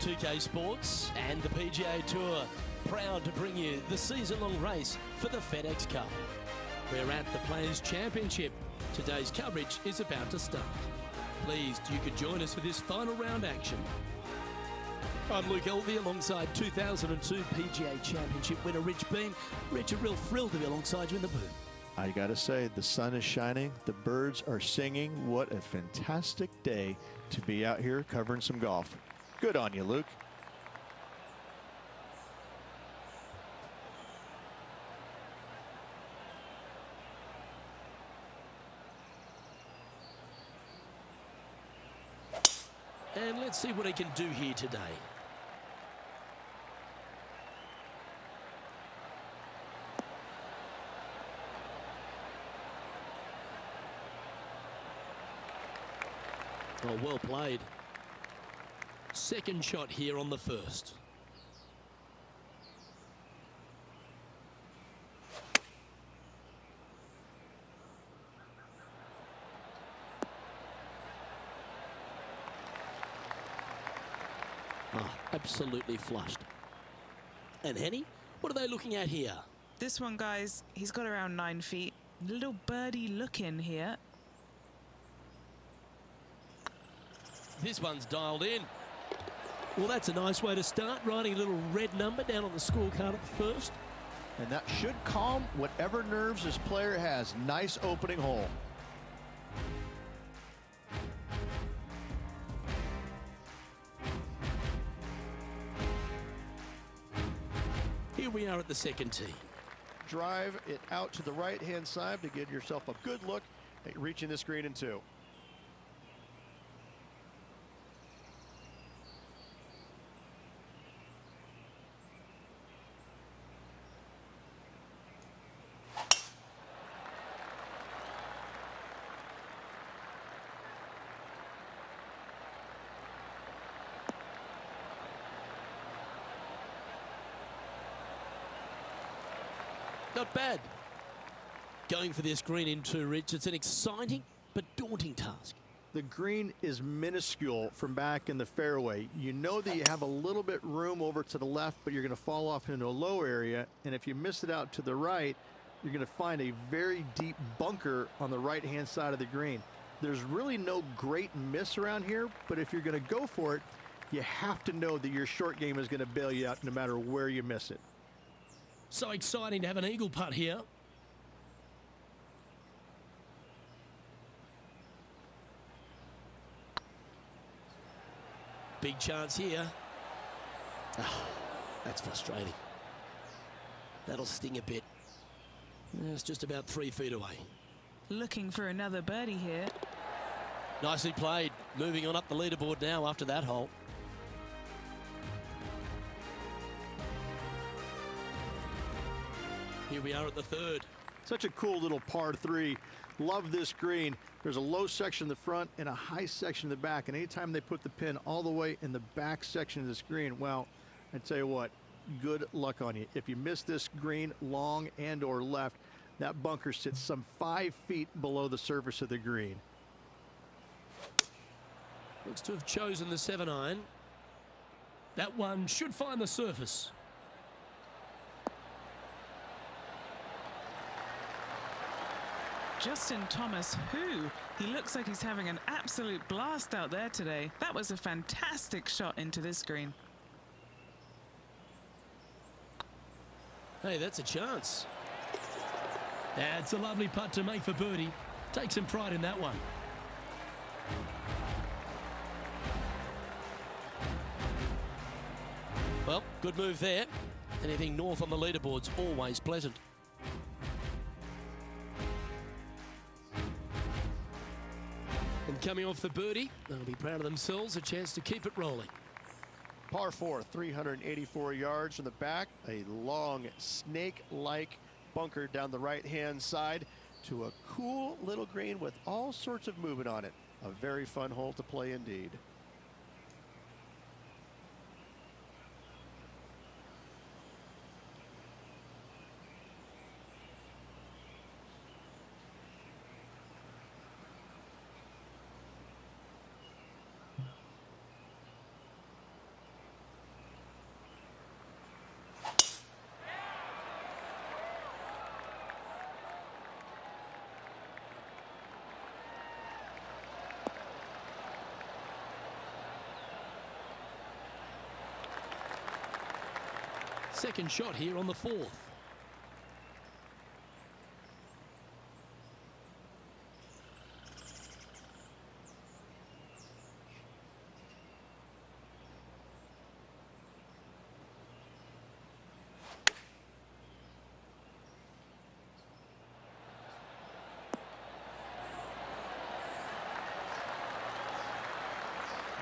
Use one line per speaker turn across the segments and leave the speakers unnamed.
2K Sports and the PGA Tour, proud to bring you the season-long race for the FedEx Cup. We're at the Players' Championship. Today's coverage is about to start. Pleased you could join us for this final round action. I'm Luke Elvey alongside 2002 PGA Championship winner Rich Beem. Rich, a real thrill to be alongside you in the booth.
I gotta say, the sun is shining, the birds are singing. What a fantastic day to be out here covering some golf. Good on you, Luke.
And let's see what he can do here today. Oh, well played. Second shot here on the first. Oh, absolutely flushed. And Henny, what are they looking at here?
This one, guys, he's got around 9 feet. Little birdie looking here.
This one's dialed in. Well, that's a nice way to start, writing a little red number down on the scorecard at the first.
And that should calm whatever nerves this player has. Nice opening hole.
Here we are at the second tee.
Drive it out to the right-hand side to give yourself a good look at reaching this green in two.
Not bad. Going for this green in two, Rich. It's an exciting but daunting task.
The green is minuscule from back in the fairway. You know that you have a little bit room over to the left, but you're going to fall off into a low area. And if you miss it out to the right, you're going to find a very deep bunker on the right-hand side of the green. There's really no great miss around here, but if you're going to go for it, you have to know that your short game is going to bail you out no matter where you miss it.
So exciting to have an eagle putt here. Big chance here. Oh, that's frustrating. That'll sting a bit. It's just about 3 feet away.
Looking for another birdie here.
Nicely played. Moving on up the leaderboard now after that hole. Here we are at the third.
Such a cool little par three. Love this green. There's a low section in the front and a high section in the back. And anytime they put the pin all the way in the back section of this green, well, I tell you what, good luck on you. If you miss this green long and or left, that bunker sits some 5 feet below the surface of the green.
Looks to have chosen the 7-iron. That one should find the surface.
Justin Thomas, he looks like he's having an absolute blast out there today. That was a fantastic shot into this green.
Hey, that's a chance. That's a lovely putt to make for birdie. Take some pride in that one. Well, good move there. Anything north on the leaderboard's always pleasant. And coming off the birdie, they'll be proud of themselves, a chance to keep it rolling.
Par 4, 384 yards from the back, a long snake-like bunker down the right-hand side to a cool little green with all sorts of movement on it. A very fun hole to play indeed.
Second shot here on the 4th.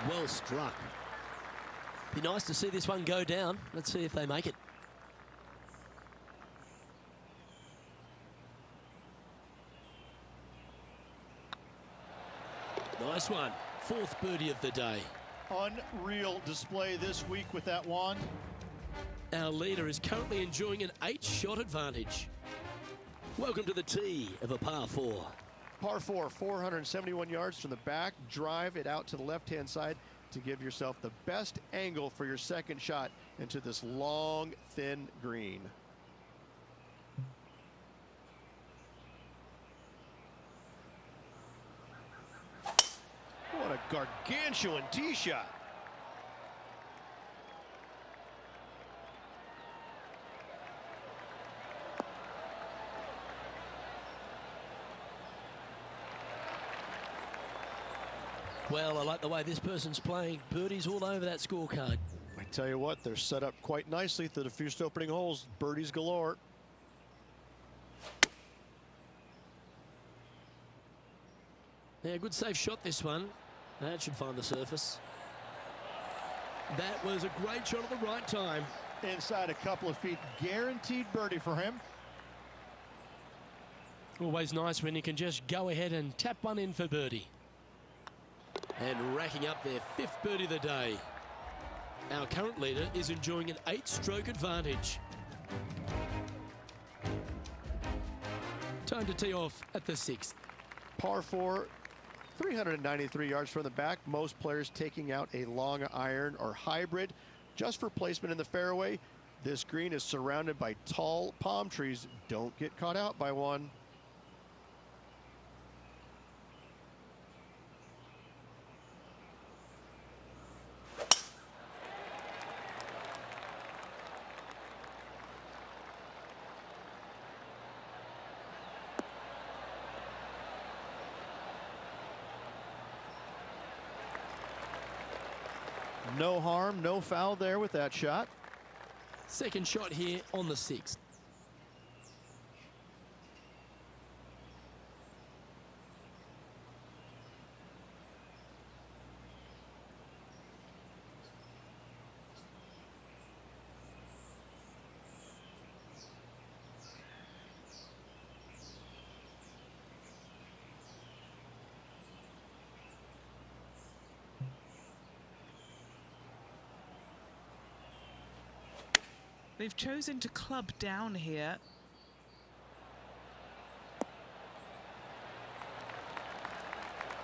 Well struck. Be nice to see this one go down. Let's see if they make it. Nice one. 4th birdie of the day.
Unreal display this week with that wand.
Our leader is currently enjoying an 8-shot advantage. Welcome to the tee of a par 4.
Par 4, 471 yards from the back. Drive it out to the left-hand side to give yourself the best angle for your second shot into this long, thin green. What a gargantuan tee shot.
Well, I like the way this person's playing. Birdies all over that scorecard.
I tell you what, they're set up quite nicely through the first opening holes. Birdies galore.
Yeah, good safe shot this one. That should find the surface. That was a great shot at the right time.
Inside a couple of feet, guaranteed birdie for him.
Always nice when you can just go ahead and tap one in for birdie. And racking up their 5th birdie of the day. Our current leader is enjoying an 8-stroke advantage. Time to tee off at the 6th.
Par 4, 393 yards from the back. Most players taking out a long iron or hybrid just for placement in the fairway. This green is surrounded by tall palm trees. Don't get caught out by one. No harm, no foul there with that shot.
Second shot here on the 6th.
They've chosen to club down here.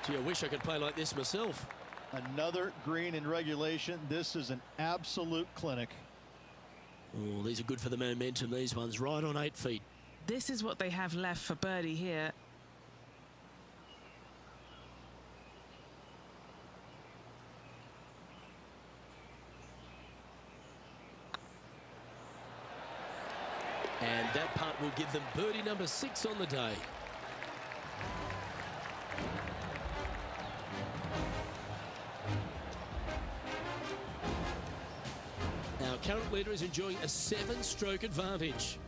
Gee, I wish I could play like this myself.
Another green in regulation. This is an absolute clinic.
Oh, these are good for the momentum, these ones, right on 8 feet.
This is what they have left for birdie here.
And that putt will give them birdie number 6 on the day. Our current leader is enjoying a 7-stroke advantage.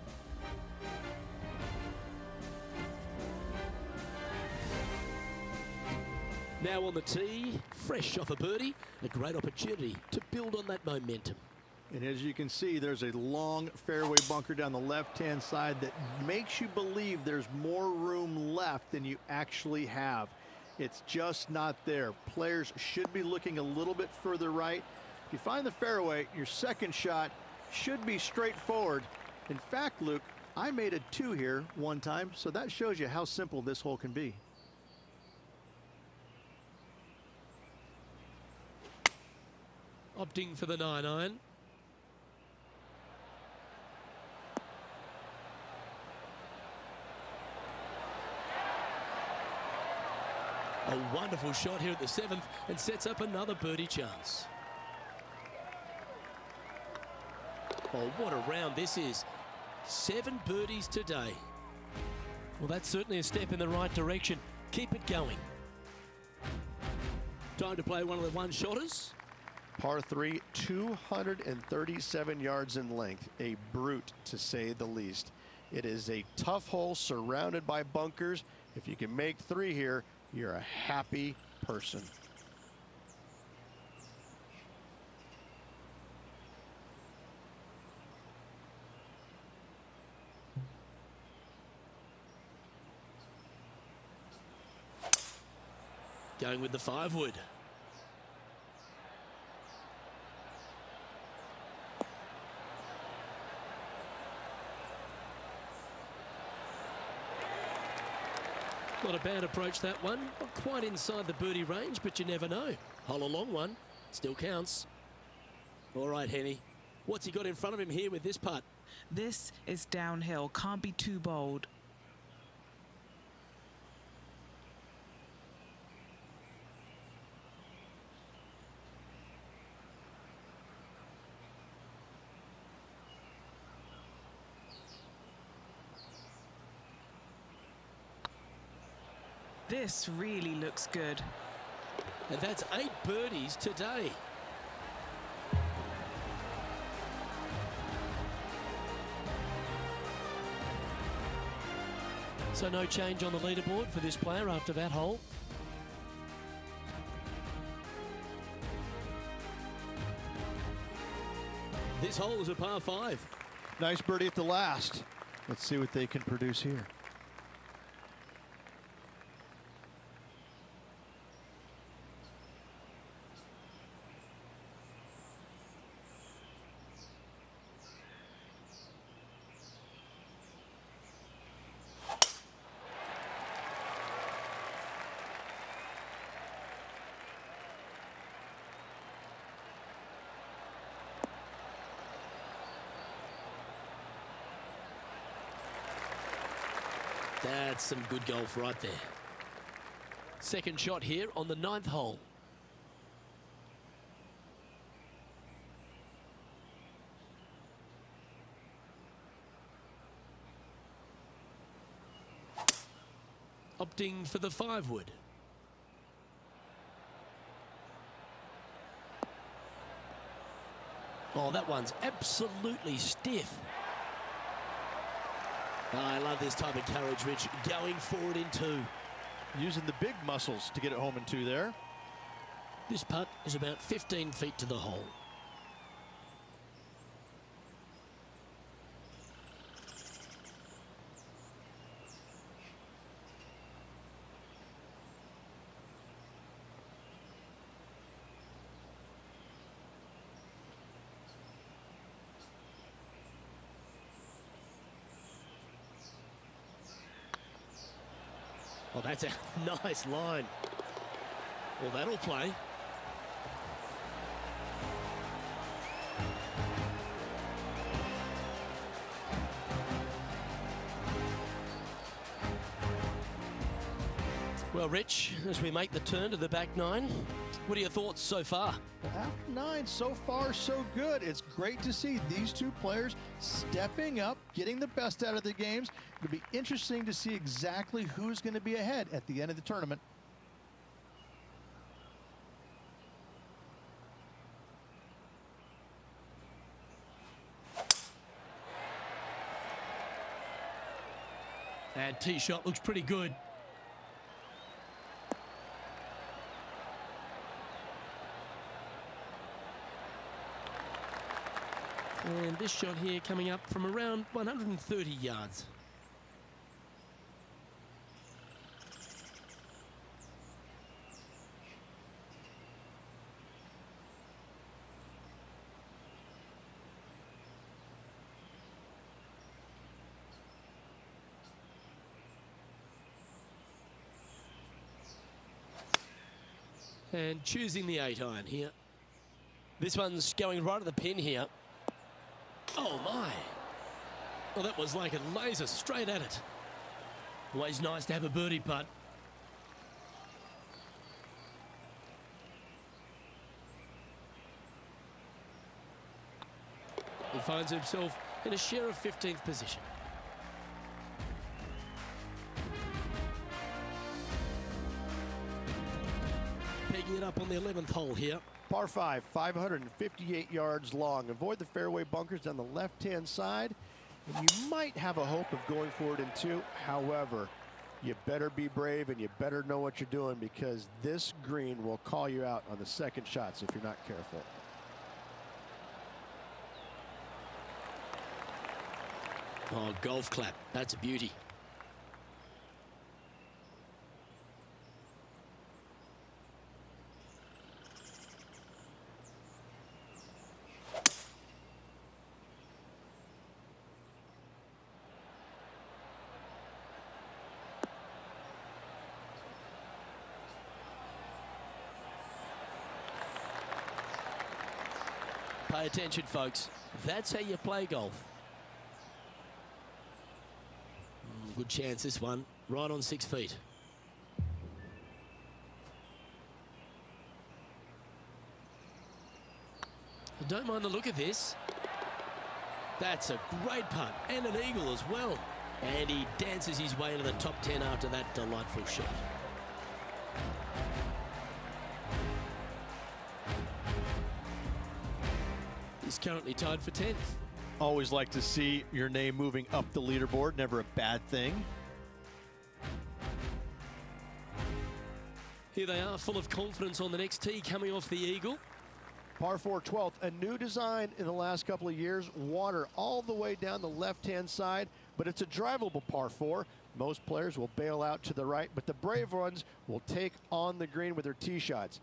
Now on the tee, fresh off a birdie, a great opportunity to build on that momentum.
And as you can see, there's a long fairway bunker down the left-hand side that makes you believe there's more room left than you actually have. It's just not there. Players should be looking a little bit further right. If you find the fairway, your second shot should be straightforward. In fact, Luke, I made a 2 here one time, so that shows you how simple this hole can be.
Opting for the 9-iron. A wonderful shot here at the 7th and sets up another birdie chance. Oh, what a round this is. 7 birdies today. Well, that's certainly a step in the right direction. Keep it going. Time to play one of the one-shotters.
Par 3, 237 yards in length. A brute, to say the least. It is a tough hole surrounded by bunkers. If you can make 3 here, you're a happy person.
Going with the 5-wood. Not a bad approach, that one. Not quite inside the birdie range, but you never know. Hole a long one. Still counts. All right, Henny. What's he got in front of him here with this putt?
This is downhill. Can't be too bold. This really looks good.
And that's 8 birdies today. So no change on the leaderboard for this player after that hole. This hole is a par 5.
Nice birdie at the last. Let's see what they can produce here.
That's some good golf right there. Second shot here on the 9th hole. Opting for the 5-wood. Oh, that one's absolutely stiff. Oh, I love this type of courage, Rich. Going forward in 2.
Using the big muscles to get it home in 2 there.
This putt is about 15 feet to the hole. Well, that's a nice line. Well, that'll play. Well, Rich, as we make the turn to the back 9, what are your thoughts so far?
After 9, so far so good. It's great to see these 2 players stepping up, getting the best out of the games. It'll be interesting to see exactly who's going to be ahead at the end of the tournament.
And tee shot looks pretty good. And this shot here coming up from around 130 yards. And choosing the 8-iron here. This one's going right at the pin here. Oh my. Well, that was like a laser straight at it. Always nice to have a birdie putt. He finds himself in a share of 15th position. Pegging it up on the 11th hole here.
Par 5, 558 yards long. Avoid the fairway bunkers down the left-hand side, and you might have a hope of going for it in 2. However, you better be brave and you better know what you're doing, because this green will call you out on the second shots if you're not careful.
Oh, golf clap. That's a beauty. Pay attention, folks. That's how you play golf. Good chance, this one. Right on 6 feet. I don't mind the look of this. That's a great putt. And an eagle as well. And he dances his way into the top 10 after that delightful shot. He's currently tied for 10th.
Always like to see your name moving up the leaderboard. Never a bad thing.
Here they are, full of confidence on the next tee, coming off the eagle.
Par 4, 12th, a new design in the last couple of years. Water all the way down the left-hand side, but it's a drivable par 4. Most players will bail out to the right, but the brave ones will take on the green with their tee shots.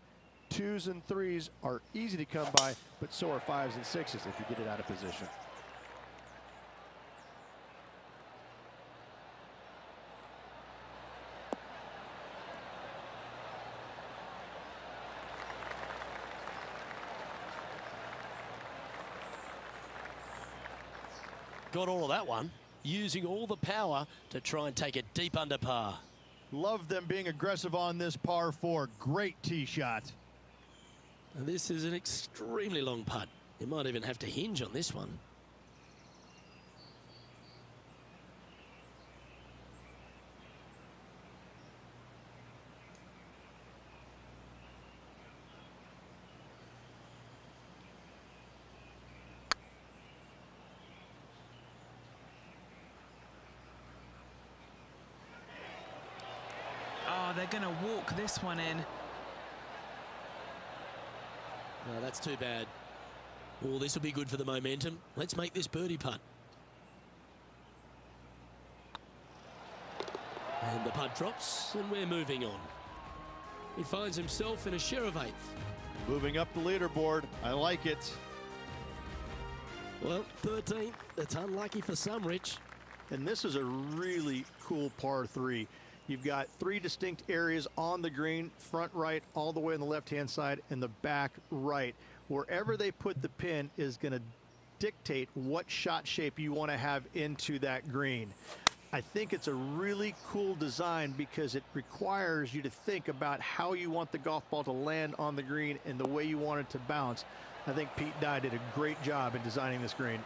2s and 3s are easy to come by, but so are 5s and 6s if you get it out of position.
Got all of that one, using all the power to try and take it deep under par.
Love them being aggressive on this par 4. Great tee shot.
And this is an extremely long putt. You might even have to hinge on this one.
Oh, they're going to walk this one in.
No, that's too bad. Oh, this will be good for the momentum. Let's make this birdie putt. And the putt drops, and we're moving on. He finds himself in a share of 8th.
Moving up the leaderboard. I like it.
Well, 13th. That's unlucky for some, Rich.
And this is a really cool par 3. You've got 3 distinct areas on the green, front right, all the way on the left-hand side, and the back right. Wherever they put the pin is going to dictate what shot shape you want to have into that green. I think it's a really cool design because it requires you to think about how you want the golf ball to land on the green and the way you want it to bounce. I think Pete Dye did a great job in designing this green.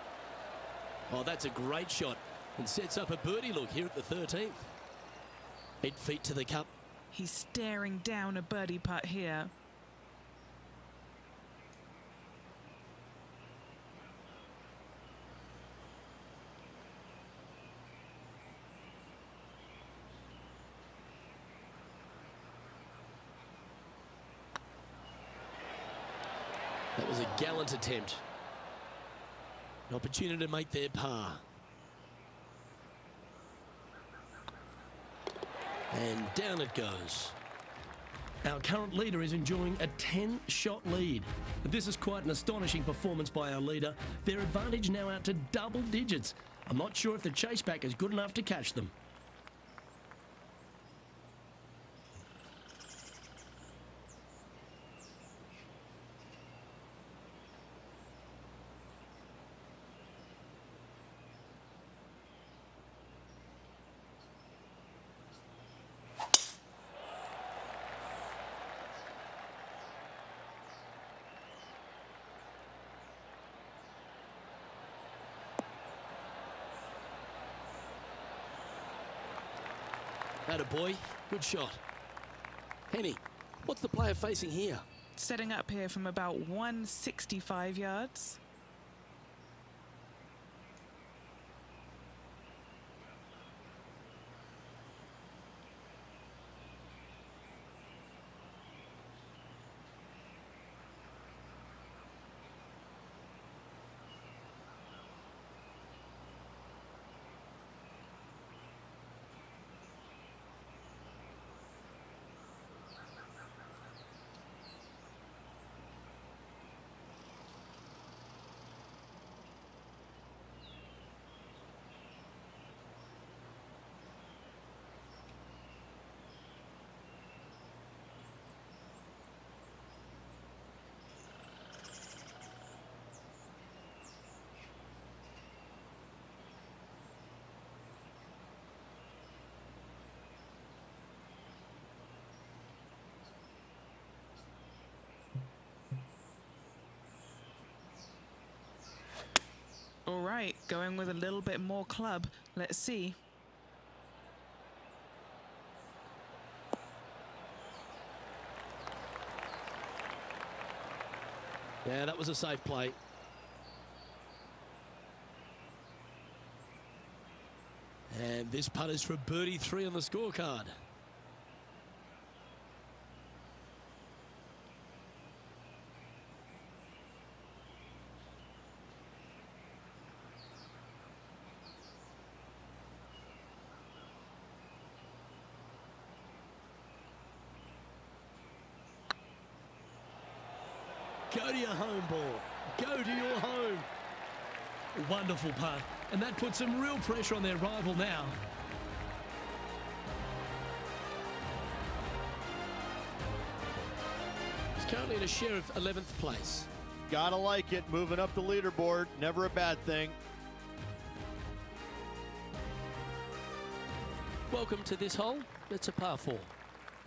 Oh, that's a great shot and sets up a birdie look here at the 13th. 8 feet to the cup.
He's staring down a birdie putt here.
That was a gallant attempt. An opportunity to make their par. And down it goes. Our current leader is enjoying a 10-shot lead. This is quite an astonishing performance by our leader. Their advantage now out to double digits. I'm not sure if the chase back is good enough to catch them. Atta boy, good shot. Henny, what's the player facing here?
Setting up here from about 165 yards. All right, going with a little bit more club. Let's see.
Yeah, that was a safe play. And this putt is for birdie 3 on the scorecard. Go to your home ball. Go to your home. Wonderful putt. And that puts some real pressure on their rival now. He's currently in a share of 11th place.
Gotta like it, moving up the leaderboard, never a bad thing.
Welcome to this hole. It's a par 4.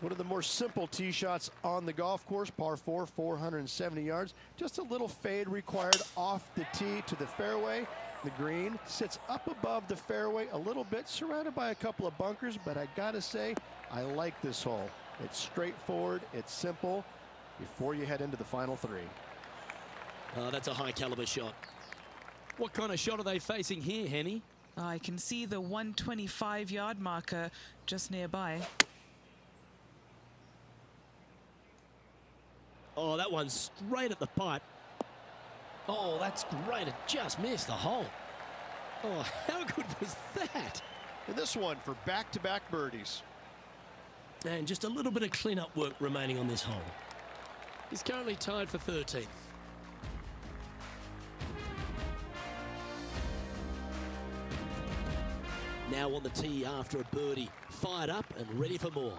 One of the more simple tee shots on the golf course, par 4, 470 yards. Just a little fade required off the tee to the fairway. The green sits up above the fairway a little bit, surrounded by a couple of bunkers, but I gotta say, I like this hole. It's straightforward, it's simple, before you head into the final 3.
Oh, that's a high caliber shot. What kind of shot are they facing here, Henny?
I can see the 125-yard marker just nearby.
Oh, that one's straight at the pipe. Oh, that's great. It just missed the hole. Oh, how good was that?
And this one for back-to-back birdies.
And just a little bit of clean-up work remaining on this hole. He's currently tied for 13th. Now on the tee after a birdie. Fired up and ready for more.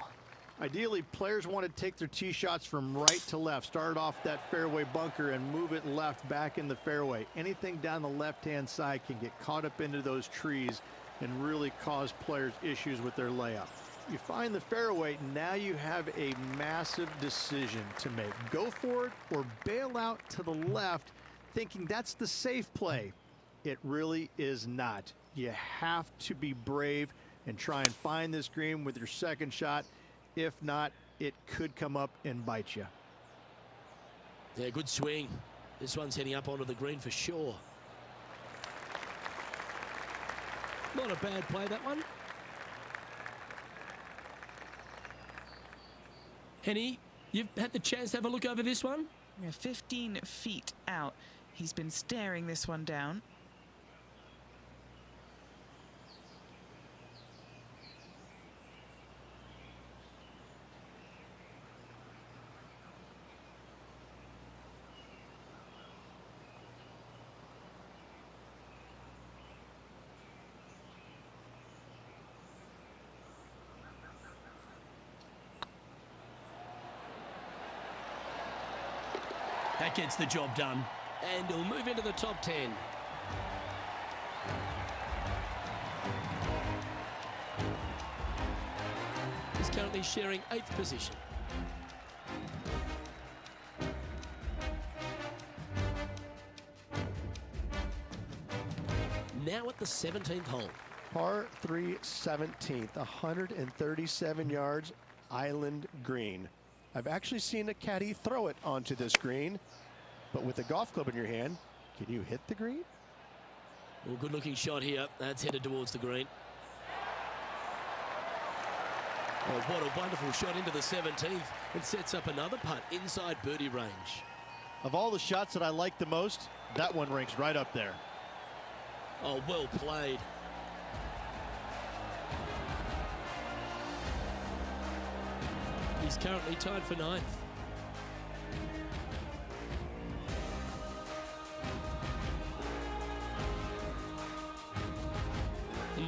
Ideally, players want to take their tee shots from right to left. Start off that fairway bunker and move it left back in the fairway. Anything down the left-hand side can get caught up into those trees and really cause players issues with their layup. You find the fairway, now you have a massive decision to make. Go for it or bail out to the left, thinking that's the safe play. It really is not. You have to be brave and try and find this green with your second shot. If not, it could come up and bite you.
Yeah, good swing. This one's heading up onto the green for sure. Not a bad play, that one. Henny, you've had the chance to have a look over this one?
Yeah, 15 feet out. He's been staring this one down.
That gets the job done. And he'll move into the top 10. He's currently sharing 8th position. Now at the 17th hole.
Par 3 17th, 137 yards, island green. I've actually seen a caddy throw it onto this green, but with a golf club in your hand, can you hit the green?
Well, good looking shot here. That's headed towards the green. Oh, what a wonderful shot into the 17th. It sets up another putt inside birdie range.
Of all the shots that I like the most, that one ranks right up there.
Oh, well played. He's currently tied for 9th.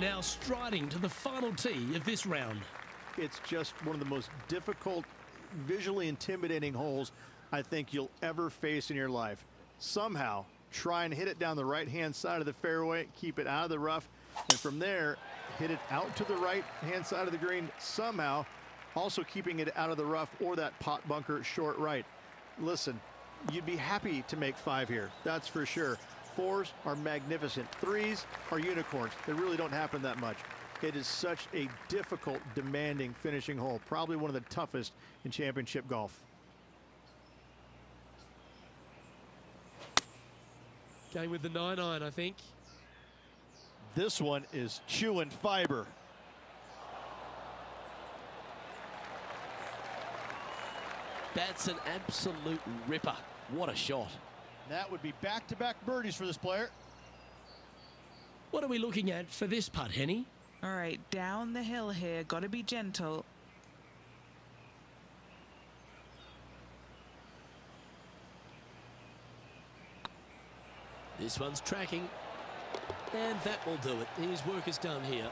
Now striding to the final tee of this round.
It's just one of the most difficult, visually intimidating holes I think you'll ever face in your life. Somehow, try and hit it down the right-hand side of the fairway, keep it out of the rough, and from there, hit it out to the right-hand side of the green somehow, also keeping it out of the rough or that pot bunker short right. Listen, you'd be happy to make 5 here, that's for sure. 4s are magnificent. 3s are unicorns. They really don't happen that much. It is such a difficult, demanding finishing hole. Probably one of the toughest in championship golf.
Going with the 9-iron, I think.
This one is chewing fiber.
That's an absolute ripper. What a shot.
That would be back-to-back birdies for this player.
What are we looking at for this putt, Henny?
All right, down the hill here. Got to be gentle.
This one's tracking. And that will do it. His work is done here.